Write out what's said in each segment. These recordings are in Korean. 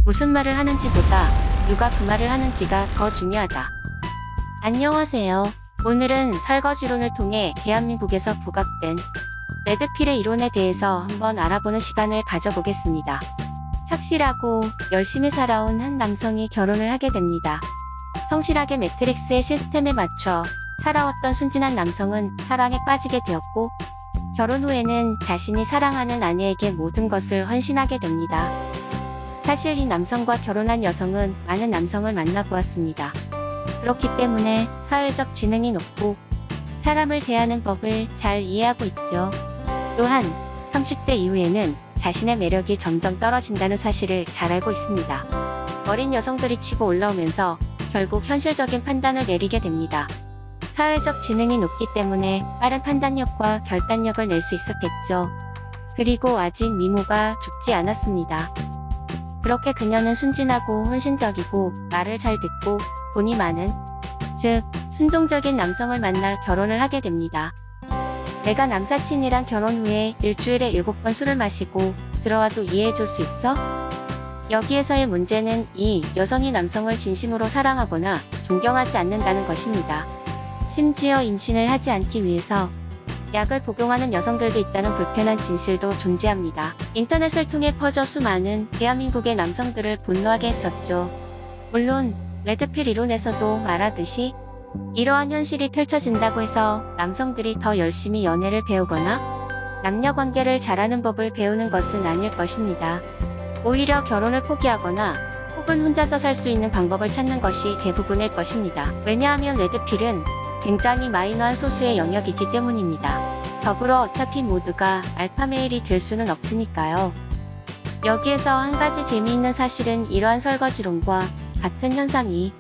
무슨 말을 하는지보다 누가 그 말을 하는지가 더 중요하다. 안녕하세요. 오늘은 설거지론을 통해 대한민국에서 부각된 레드필의 이론에 대해서 한번 알아보는 시간을 가져보겠습니다. 착실하고 열심히 살아온 한 남성이 결혼을 하게 됩니다. 성실하게 매트릭스의 시스템에 맞춰 살아왔던 순진한 남성은 사랑에 빠지게 되었고, 결혼 후에는 자신이 사랑하는 아내에게 모든 것을 헌신하게 됩니다. 사실 이 남성과 결혼한 여성은 많은 남성을 만나보았습니다. 그렇기 때문에 사회적 지능이 높고 사람을 대하는 법을 잘 이해하고 있죠. 또한 30대 이후에는 자신의 매력이 점점 떨어진다는 사실을 잘 알고 있습니다. 어린 여성들이 치고 올라오면서 결국 현실적인 판단을 내리게 됩니다. 사회적 지능이 높기 때문에 빠른 판단력과 결단력을 낼 수 있었겠죠. 그리고 아직 미모가 죽지 않았습니다. 그렇게 그녀는 순진하고 헌신적이고 말을 잘 듣고 돈이 많은, 즉 순동적인 남성을 만나 결혼을 하게 됩니다. 내가 남사친이랑 결혼 후에 일주일에 7번 술을 마시고 들어와도 이해해줄 수 있어? 여기에서의 문제는 이 여성이 남성을 진심으로 사랑하거나 존경하지 않는다는 것입니다. 심지어 임신을 하지 않기 위해서 약을 복용하는 여성들도 있다는 불편한 진실도 존재합니다. 인터넷을 통해 퍼져 수많은 대한민국의 남성들을 분노하게 했었죠. 물론 레드필 이론에서도 말하듯이 이러한 현실이 펼쳐진다고 해서 남성들이 더 열심히 연애를 배우거나 남녀관계를 잘하는 법을 배우는 것은 아닐 것입니다. 오히려 결혼을 포기하거나 혹은 혼자서 살 수 있는 방법을 찾는 것이 대부분일 것입니다. 왜냐하면 레드필은 굉장히 마이너한 소수의 영역이기 때문입니다. 더불어 어차피 모두가 알파메일이 될 수는 없으니까요. 여기에서 한 가지 재미있는 사실은 이러한 설거지론과 같은 현상이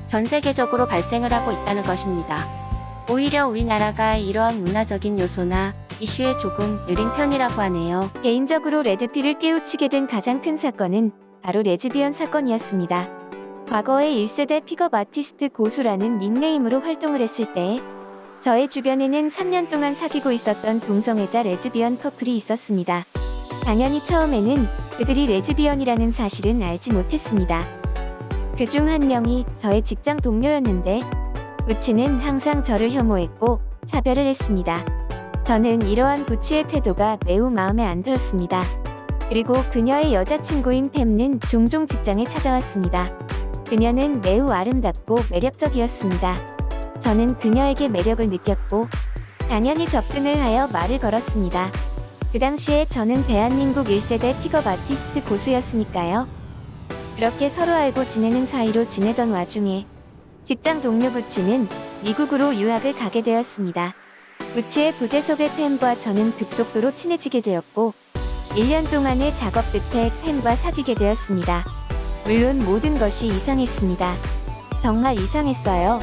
전 세계적으로 발생을 하고 있다는 것입니다. 오히려 우리나라가 이러한 문화적인 요소나 이슈에 조금 느린 편이라고 하네요. 개인적으로 레드필을 깨우치게 된 가장 큰 사건은 바로 레즈비언 사건이었습니다. 과거에 1세대 픽업 아티스트 고수라는 닉네임으로 활동을 했을 때 저의 주변에는 3년 동안 사귀고 있었던 동성애자 레즈비언 커플이 있었습니다. 당연히 처음에는 그들이 레즈비언이라는 사실은 알지 못했습니다. 그중 한 명이 저의 직장 동료였는데 부치는 항상 저를 혐오했고 차별을 했습니다. 저는 이러한 부치의 태도가 매우 마음에 안 들었습니다. 그리고 그녀의 여자친구인 팸는 종종 직장에 찾아왔습니다. 그녀는 매우 아름답고 매력적이었습니다. 저는 그녀에게 매력을 느꼈고 당연히 접근을 하여 말을 걸었습니다. 그 당시에 저는 대한민국 1세대 픽업 아티스트 고수였으니까요. 그렇게 서로 알고 지내는 사이로 지내던 와중에 직장 동료 부치는 미국으로 유학을 가게 되었습니다. 부치의 부재속의 팸과 저는 급속도로 친해지게 되었고 1년 동안의 작업 끝에 팸과 사귀게 되었습니다. 물론 모든 것이 이상했습니다. 정말 이상했어요.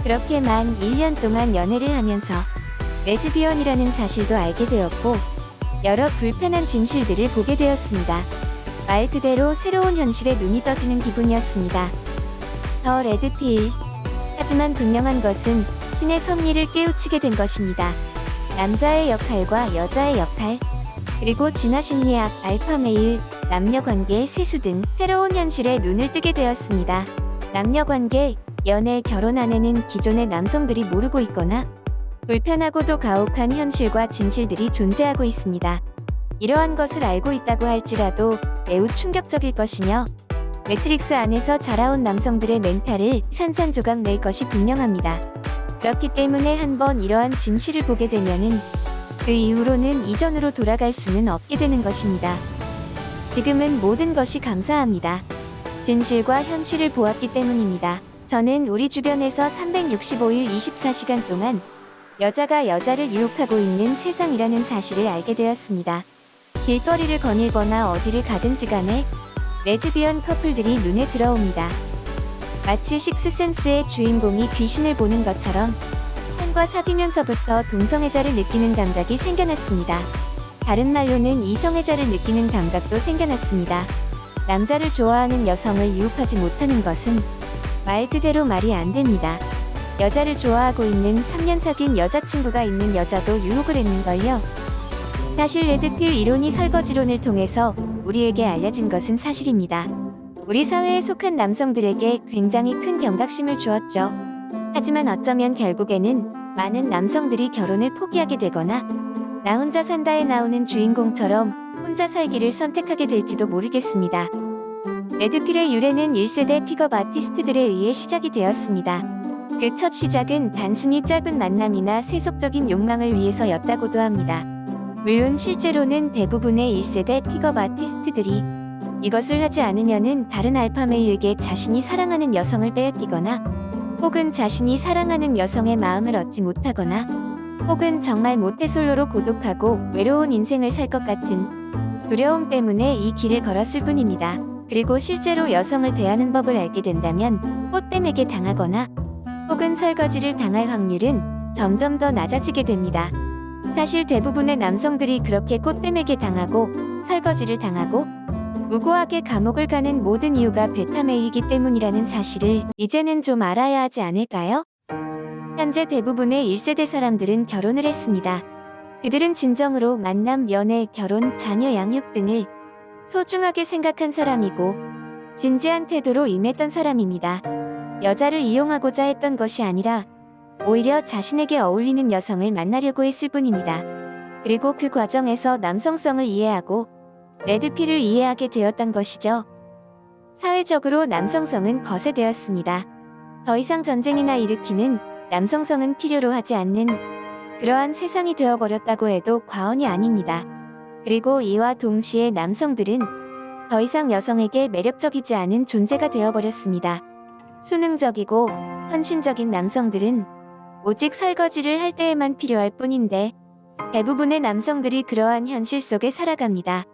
그렇게만 1년 동안 연애를 하면서 레즈비언이라는 사실도 알게 되었고 여러 불편한 진실들을 보게 되었습니다. 말 그대로 새로운 현실에 눈이 떠지는 기분이었습니다. 더 레드필. 하지만 분명한 것은 신의 섭리를 깨우치게 된 것입니다. 남자의 역할과 여자의 역할, 그리고 진화심리학, 알파메일, 남녀관계, 세수 등 새로운 현실에 눈을 뜨게 되었습니다. 남녀관계, 연애, 결혼 안에는 기존의 남성들이 모르고 있거나 불편하고도 가혹한 현실과 진실들이 존재하고 있습니다. 이러한 것을 알고 있다고 할지라도 매우 충격적일 것이며 매트릭스 안에서 자라온 남성들의 멘탈을 산산조각 낼 것이 분명합니다. 그렇기 때문에 한번 이러한 진실을 보게 되면은 그 이후로는 이전으로 돌아갈 수는 없게 되는 것입니다. 지금은 모든 것이 감사합니다. 진실과 현실을 보았기 때문입니다. 저는 우리 주변에서 365일 24시간 동안 여자가 여자를 유혹하고 있는 세상이라는 사실을 알게 되었습니다. 길거리를 거닐거나 어디를 가든지 간에 레즈비언 커플들이 눈에 들어옵니다. 마치 식스센스의 주인공이 귀신을 보는 것처럼 팬과 사귀면서부터 동성애자를 느끼는 감각이 생겨났습니다. 다른 말로는 이성애자를 느끼는 감각도 생겨났습니다. 남자를 좋아하는 여성을 유혹하지 못하는 것은 말 그대로 말이 안 됩니다. 여자를 좋아하고 있는 3년 사귄 여자친구가 있는 여자도 유혹을 했는걸요. 사실 레드필 이론이 설거지론을 통해서 우리에게 알려진 것은 사실입니다. 우리 사회에 속한 남성들에게 굉장히 큰 경각심을 주었죠. 하지만 어쩌면 결국에는 많은 남성들이 결혼을 포기하게 되거나 나 혼자 산다에 나오는 주인공처럼 혼자 살기를 선택하게 될지도 모르겠습니다. 레드필의 유래는 1세대 픽업 아티스트들에 의해 시작이 되었습니다. 그 첫 시작은 단순히 짧은 만남이나 세속적인 욕망을 위해서였다고도 합니다. 물론 실제로는 대부분의 1세대 픽업 아티스트들이 이것을 하지 않으면은 다른 알파메일에게 자신이 사랑하는 여성을 빼앗기거나 혹은 자신이 사랑하는 여성의 마음을 얻지 못하거나 혹은 정말 모태솔로로 고독하고 외로운 인생을 살 것 같은 두려움 때문에 이 길을 걸었을 뿐입니다. 그리고 실제로 여성을 대하는 법을 알게 된다면 꽃뱀에게 당하거나 혹은 설거지를 당할 확률은 점점 더 낮아지게 됩니다. 사실 대부분의 남성들이 그렇게 꽃뱀에게 당하고 설거지를 당하고 무고하게 감옥을 가는 모든 이유가 베타메이이기 때문이라는 사실을 이제는 좀 알아야 하지 않을까요? 현재 대부분의 1세대 사람들은 결혼을 했습니다. 그들은 진정으로 만남, 연애, 결혼, 자녀 양육 등을 소중하게 생각한 사람이고 진지한 태도로 임했던 사람입니다. 여자를 이용하고자 했던 것이 아니라 오히려 자신에게 어울리는 여성을 만나려고 했을 뿐입니다. 그리고 그 과정에서 남성성을 이해하고 레드필을 이해하게 되었던 것이죠. 사회적으로 남성성은 거세되었습니다. 더 이상 전쟁이나 일으키는 남성성은 필요로 하지 않는 그러한 세상이 되어버렸다고 해도 과언이 아닙니다. 그리고 이와 동시에 남성들은 더 이상 여성에게 매력적이지 않은 존재가 되어버렸습니다. 수능적이고 헌신적인 남성들은 오직 설거지를 할 때에만 필요할 뿐인데 대부분의 남성들이 그러한 현실 속에 살아갑니다.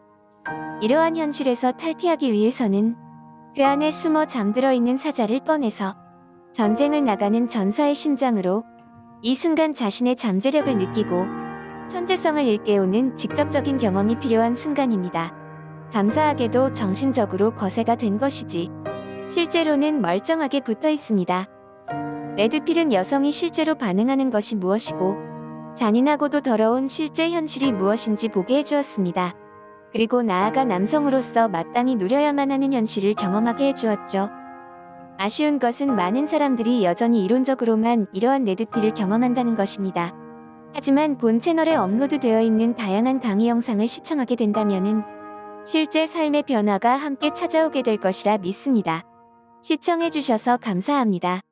이러한 현실에서 탈피하기 위해서는 그 안에 숨어 잠들어 있는 사자를 꺼내서 전쟁을 나가는 전사의 심장으로 이 순간 자신의 잠재력을 느끼고 천재성을 일깨우는 직접적인 경험이 필요한 순간입니다. 감사하게도 정신적으로 거세가 된 것이지 실제로는 멀쩡하게 붙어 있습니다. 레드필은 여성이 실제로 반응하는 것이 무엇이고 잔인하고도 더러운 실제 현실이 무엇인지 보게 해주었습니다. 그리고 나아가 남성으로서 마땅히 누려야만 하는 현실을 경험하게 해주었죠. 아쉬운 것은 많은 사람들이 여전히 이론적으로만 이러한 레드필을 경험한다는 것입니다. 하지만 본 채널에 업로드되어 있는 다양한 강의 영상을 시청하게 된다면은 실제 삶의 변화가 함께 찾아오게 될 것이라 믿습니다. 시청해주셔서 감사합니다.